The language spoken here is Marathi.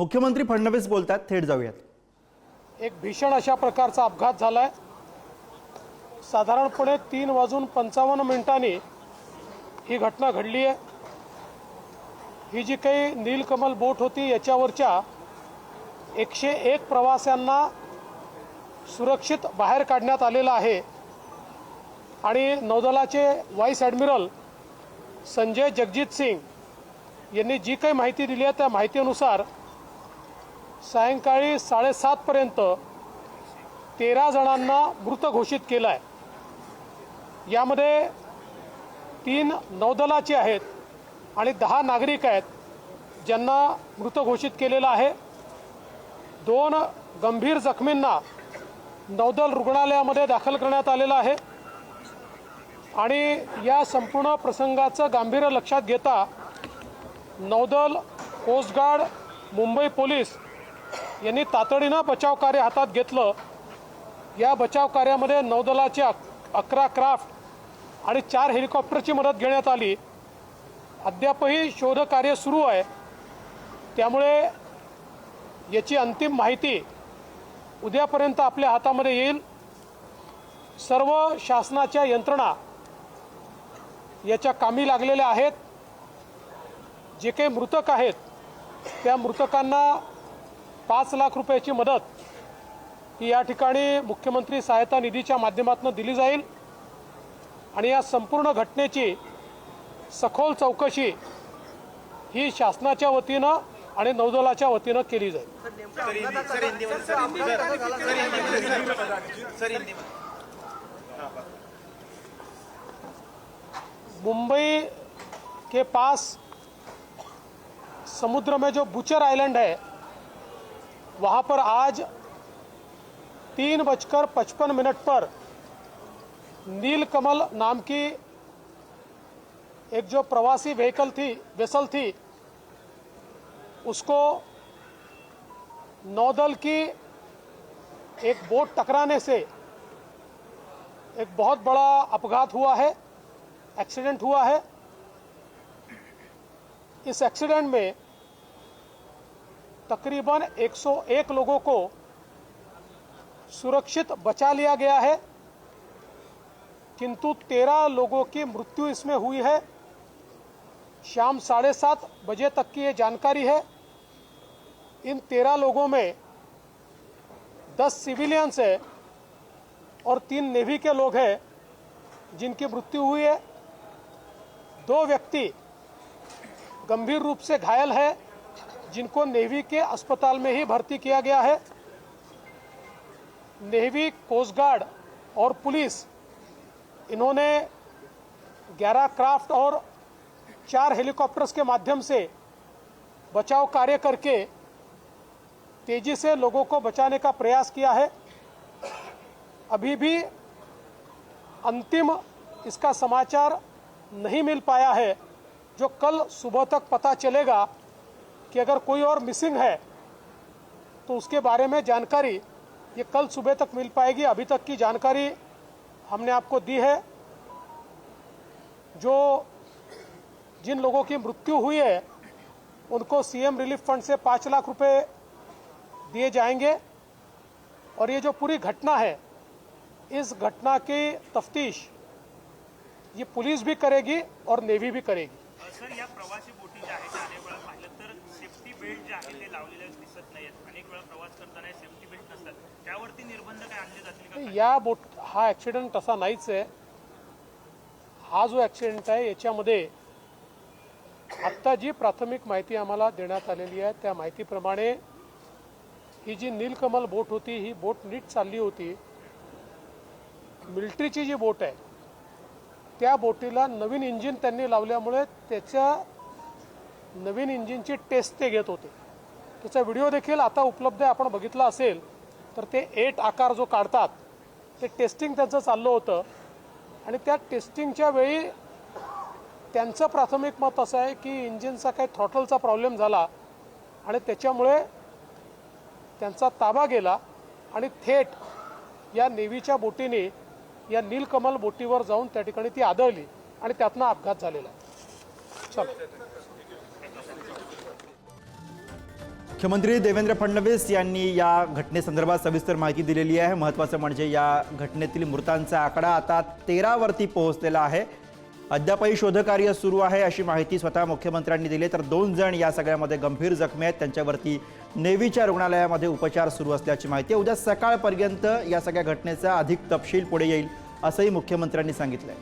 मुख्यमंत्री फडणवीस बोलतात, थेट जाऊयात। एक भीषण अशा प्रकारचा अपघात झालाय। साधारणपणे 3:55 ही घटना घडली आहे। ही जी काही नीलकमल बोट होती याच्यावरच्या 101 प्रवाशांना सुरक्षित बाहेर काढण्यात आलेलं आहे आणि नौदलाचे व्हाईस ॲडमिरल संजय जगजीत सिंग यांनी जी काही माहिती दिली आहे त्या माहितीनुसार सायंकाळी 7:30 पर्यंत 13 जणांना मृत घोषित केलं आहे। यामध्ये 3 नौदलाचे आहेत आणि 10 नागरिक आहेत ज्यांना मृत घोषित केलेलं आहे। 2 गंभीर जखमींना नौदल रुग्णालयामध्ये दाखल करण्यात आलेलं आहे आणि या संपूर्ण प्रसंगाचं गांभीर्य लक्षात घेता नौदल, कोस्ट गार्ड, मुंबई पोलीस यांनी तातडीनं बचाव कार्य हातात घेतलं। या बचाव कार्यामध्ये नौदलाचे 11 क्राफ्ट आणि 4 हेलिकॉप्टरची मदत घेण्यात आली। अद्यापही शोध कार्य सुरू आहे, त्यामुळे याची अंतिम माहिती उद्यापर्यंत आपल्या हातामध्ये येईल। सर्व शासनाच्या यंत्रणा याच्या कामी लागलेल्या आहेत। जे काही मृतक आहेत त्या मृतकांना 5 लाख रुपयाची मदत ही या ठिकाणी मुख्यमंत्री सहायता निधीच्या माध्यमातून दिली जाईल आणि या संपूर्ण घटनेची सखोल चौकशी ही शासनाच्या वतीनं आणि नौदलाच्या वतीनं केली जाईल। मुंबई के पास समुद्र में जो बुचर आइलैंड है वहाँ पर आज 3:55 पर नीलकमल नाम की एक जो प्रवासी वेसल थी उसको नौदल की एक बोट टकराने से एक बहुत बड़ा अपघात हुआ है, एक्सीडेंट हुआ है। इस एक्सीडेंट में तकरीबन 101 लोगों को सुरक्षित बचा लिया गया है, किंतु 13 लोगों की मृत्यु इसमें हुई है। शाम 7:30 बजे तक की ये जानकारी है। इन 13 लोगों में 10 सिविलियंस है और 3 नेवी के लोग हैं जिनकी मृत्यु हुई है। 2 व्यक्ति गंभीर रूप से घायल है जिनको नेवी के अस्पताल में ही भर्ती किया गया है। नेवी, कोस्ट गार्ड और पुलिस इन्होंने 11 क्राफ्ट और 4 हेलीकॉप्टर्स के माध्यम से बचाव कार्य करके तेजी से लोगों को बचाने का प्रयास किया है। अभी भी अंतिम इसका समाचार नहीं मिल पाया है, जो कल सुबह तक पता चलेगा कि अगर कोई और मिसिंग है तो उसके बारे में जानकारी ये कल सुबह तक मिल पाएगी। अभी तक की जानकारी हमने आपको दी है। जो जिन लोगों की मृत्यु हुई है उनको सीएम रिलीफ फंड से 5 लाख रुपए दिए जाएंगे और ये जो पूरी घटना है इस घटना की तफ्तीश ये पुलिस भी करेगी और नेवी भी करेगी। सर, या प्रवासी बोटी ज्या आहेत अनेक वेळा पाहिलं तर सेफ्टी बेल्ट जे आहे ते लावलेले दिसत नाहीत। अनेक वेळा प्रवास करताना सेफ्टी बेल्ट नसतात, त्यावरती निर्बंध काय आणले जातील का? या बोट हा ॲक्सिडेंट तसा नाहीच आहे। हा जो ॲक्सिडेंट आहे याच्यामध्ये आत्ता जी प्राथमिक माहिती आम्हाला देण्यात आलेली आहे त्या माहितीप्रमाणे ही जी नीलकमल बोट होती ही बोट नीट चालली होती। मिलिटरीची जी बोट आहे त्या बोटीला नवीन इंजिन त्यांनी लावल्यामुळे त्याच्या नवीन इंजिनची टेस्ट ते घेत होते। त्याचा व्हिडिओ देखील आता उपलब्ध आहे, आपण बघितला असेल तर ते 8 आकार जो काढतात ते टेस्टिंग त्यांचं चाललं होतं आणि त्या टेस्टिंगच्या वेळी त्यांचं प्राथमिक मत असं आहे की इंजिनचा काही थ्रॉटलचा प्रॉब्लेम झाला आणि त्याच्यामुळे त्यांचा ताबा गेला आणि थेट या नेव्हीच्या बोटीने या नीलकमल बोटीवर जाऊन त्या ठिकाणी ती आदळली आणि त्यातनं अपघात झालेला आहे। चला। मुख्यमंत्री देवेंद्र फडणवीस यांनी या घटनेसंदर्भात सविस्तर माहिती दिलेली आहे। महत्त्वाचं म्हणजे या घटनेतील मृतांचा आकडा आता 13 वरती पोहोचलेला आहे। अद्यापही शोधकार्य सुरू आहे अशी माहिती स्वतः मुख्यमंत्र्यांनी दिली, तर 2 जण या सगळ्यामध्ये गंभीर जखमी आहेत, त्यांच्यावरती नेव्हीच्या रुग्णालयामध्ये उपचार सुरू असल्याची माहिती आहे। उद्या सकाळपर्यंत या सगळ्या घटनेचा अधिक तपशील पुढे येईल असंही मुख्यमंत्र्यांनी सांगितलंय।